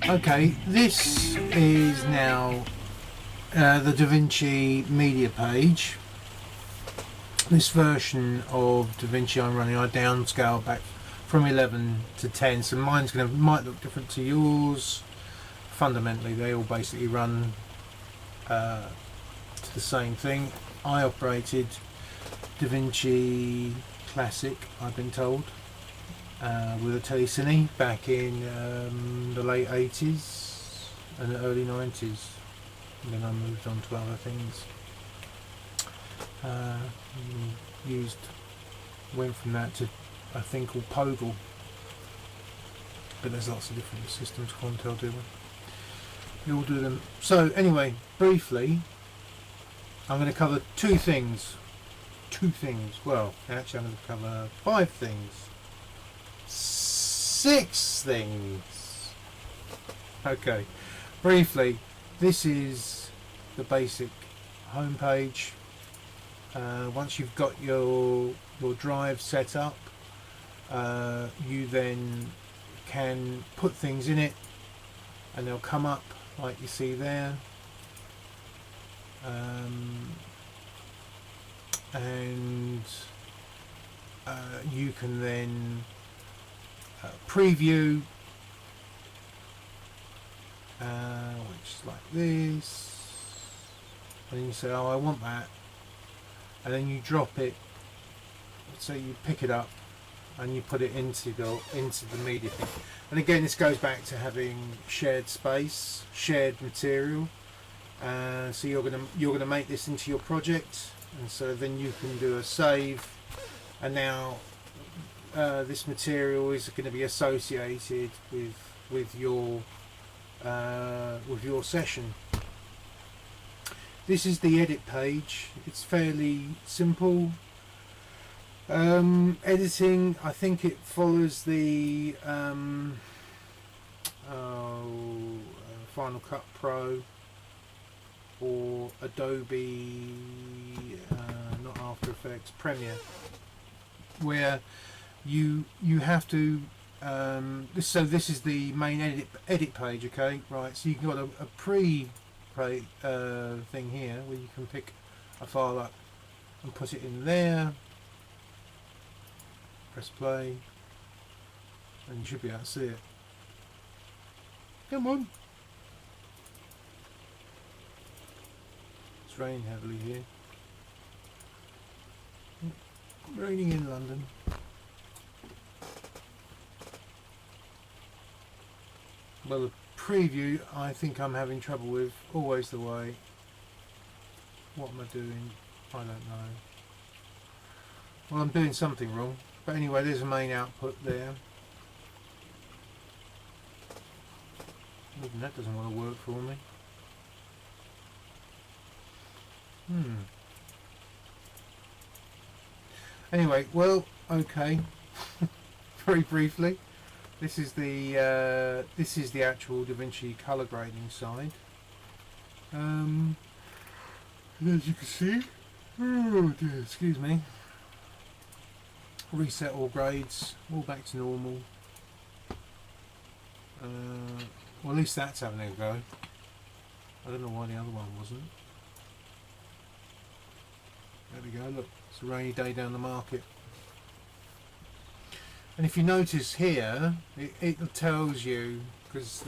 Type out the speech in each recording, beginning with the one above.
Okay, this is now the Davinci media page. This version of Davinci I'm running, I downscale back from 11 to 10, so might look different to yours. Fundamentally, they all basically run to the same thing. I operated Davinci Classic, I've been told, with a telecine back in the late 80s and the early 90s, and then I moved on to other things. Went from that to a thing called Pogle, but there's lots of different systems. Quantel do them. We all do them. So anyway, briefly, I'm going to cover two things. Well, actually, I'm going to cover 5 things. 6 things. Okay, briefly, this is the basic home page. Once you've got your drive set up, you then can put things in it, and they'll come up like you see there. And you can then preview, which is like this, and then you say, oh, I want that, and then you drop it, so you pick it up and you put it into the media thing. And again, this goes back to having shared space, shared material. So you're gonna make this into your project, and so then you can do a save, and now this material is going to be associated with your session. This is the edit page. It's fairly simple. Editing, I think it follows the Final Cut Pro or Adobe, not After Effects, Premiere, where you have to so this is the main edit page. Okay, right, so you've got a thing here where you can pick a file up and put it in there, press play, and you should be able to see it. Come on. It's raining heavily here. Raining in London. Well, the preview I think I'm having trouble with, always the way. What am I doing? I don't know. Well, I'm doing something wrong. But anyway, there's a main output there. Even that doesn't want to work for me. Anyway, well, okay. Very briefly, this is the actual Davinci color grading side. And as you can see, oh dear, excuse me. Reset all grades, all back to normal. Well, at least that's having a go. I don't know why the other one wasn't. There we go, look, it's a rainy day down the market. And if you notice here, it tells you, because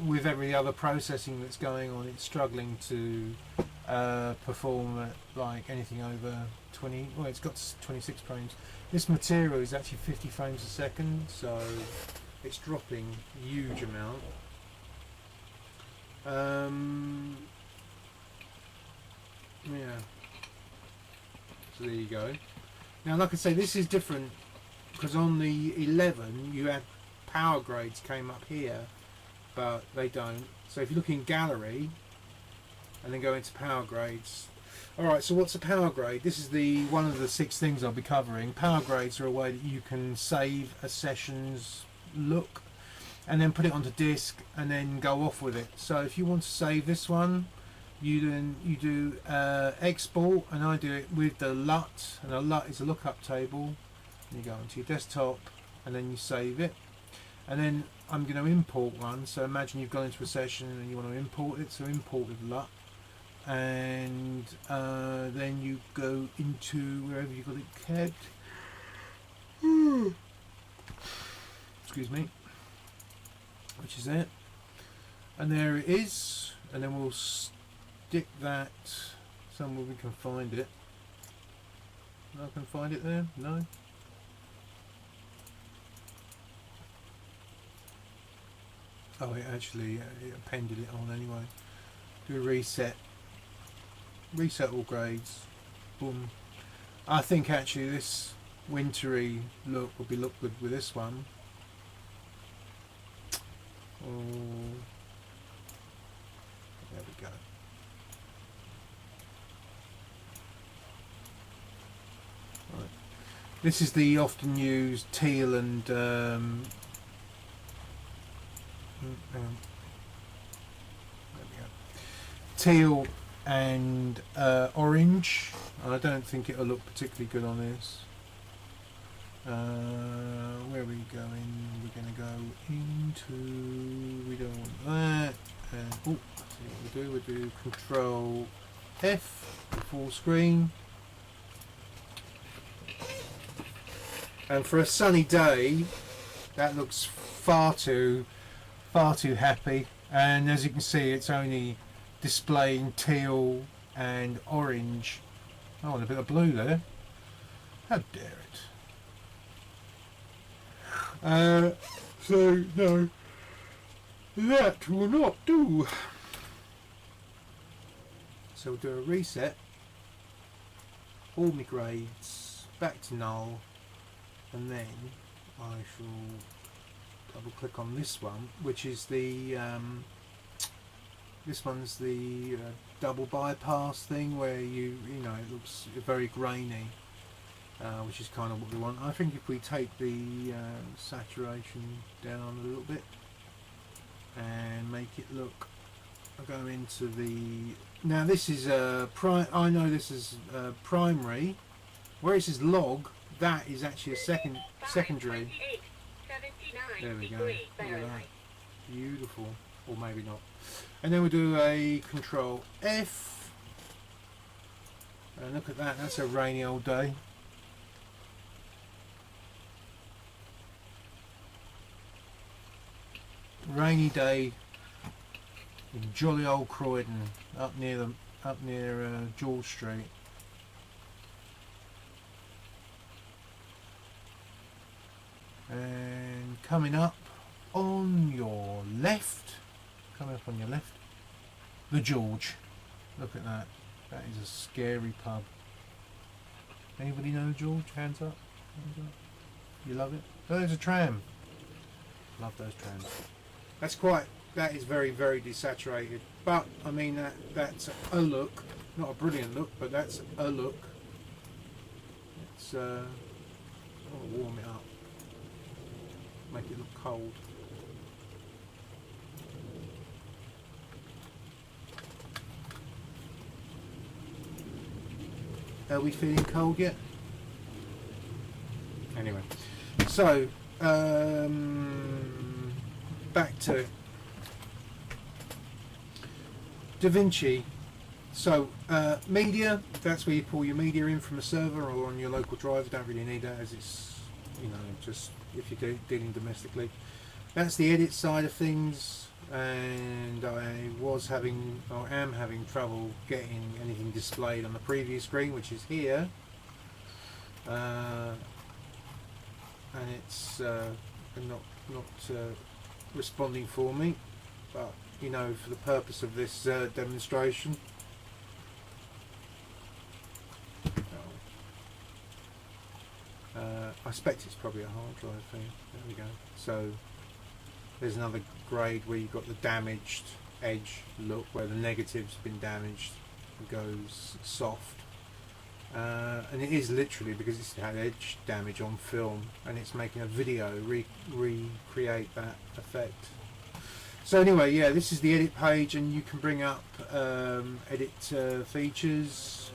with every other processing that's going on, it's struggling to perform at like anything over 20, well, it's got 26 frames. This material is actually 50 frames a second, so it's dropping a huge amount. Yeah, so there you go. Now, like I say, this is different because on the 11 you had power grades came up here, but they don't. So if you look in gallery and then go into power grades. Alright, so what's a power grade? This is one of the 6 things I'll be covering. Power grades are a way that you can save a session's look and then put it onto disk and then go off with it. So if you want to save this one, you do export, and I do it with the LUT, and a LUT is a lookup table. And you go onto your desktop and then you save it, and then I'm going to import one. So imagine you've gone into a session and you want to import it. So import with LUT, and then you go into wherever you got it kept. Excuse me. Which is it, and there it is. And then we'll stick that somewhere we can find it. I can find it there. No. Oh, it actually it appended it on anyway. Do a reset. Reset all grades. Boom. I think actually this wintry look will be look good with this one. Oh, there we go. Right. This is the often used teal and there we go. Teal and orange. I don't think it'll look particularly good on this. Where are we going? We're going to go into, we don't want that, and oh, see what we'll do Control F, full screen, and for a sunny day that looks far too happy, and as you can see it's only displaying teal and orange. Oh, and a bit of blue there. How dare it. So no, that will not do. So we'll do a reset, all my grades back to null, and then I shall double click on this one, which is the this one's the double bypass thing, where you know it looks very grainy. Which is kind of what we want. I think if we take the saturation down a little bit and make it look, I'll go into the, now this is I know this is primary, where it says log, that is actually a secondary. There we go. Look at that. Beautiful. Or maybe not. And then we'll do a Control F. And look at that, that's a rainy old day. Rainy day in jolly old Croydon, up near George Street. And coming up on your left, the George. Look at that. That is a scary pub. Anybody know George? Hands up. Hands up. You love it? Oh, there's a tram. Love those trams. That is very, very desaturated. But, I mean, that's a look. Not a brilliant look, but that's a look. It's, I want to warm it up. Make it look cold. Are we feeling cold yet? Anyway, so back to Davinci. So media, that's where you pull your media in from a server or on your local drive. You don't really need that, as it's, you know, just if you're dealing domestically. That's the edit side of things, and I am having trouble getting anything displayed on the preview screen, which is here, and it's not responding for me, but you know, for the purpose of this demonstration, I expect it's probably a hard drive thing. There we go. So there's another grade where you've got the damaged edge look, where the negative's been damaged, it goes soft, and it is literally because it's had edge damage on film, and it's making a video recreate that effect. So anyway, yeah, this is the edit page, and you can bring up edit features.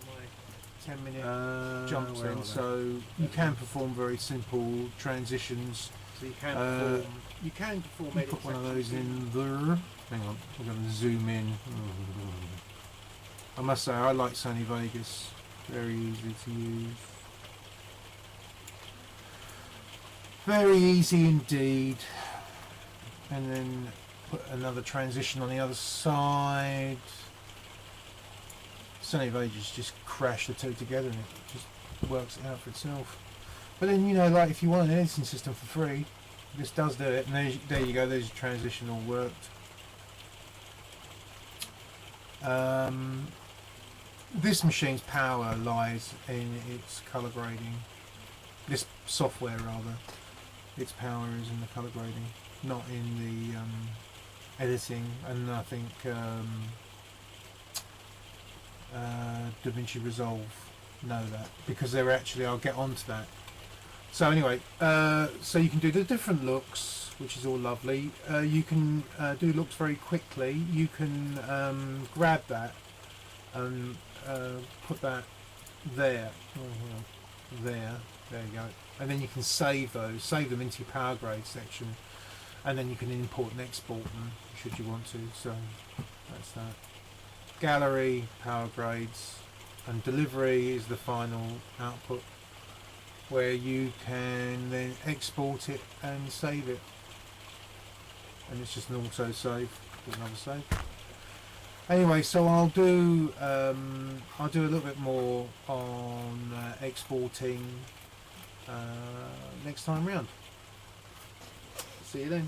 10-minute jumps in, so you can perform very simple transitions. So you can perform you can perform edits. Put one of those in there. Hang on, we're going to zoom in. I must say, I like Sony Vegas. Very easy to use. Very easy indeed. And then put another transition on the other side. Sony Vegas just crash the two together and it just works it out for itself. But then, you know, like if you want an editing system for free, this does do it. And there you go, there's your transition all worked. This machine's power lies in its colour grading. This software, rather. Its power is in the colour grading, not in the editing. And I think Davinci Resolve know that, because they're actually, I'll get onto that. So anyway, so you can do the different looks, which is all lovely. You can do looks very quickly. You can grab that and put that there, there you go, and then you can save those, save them into your power grade section, and then you can import and export them should you want to. So that's that. Gallery, power grades, and delivery is the final output, where you can then export it and save it, and it's just an auto save. Another save. Anyway, so I'll do a little bit more on exporting next time round. See you then.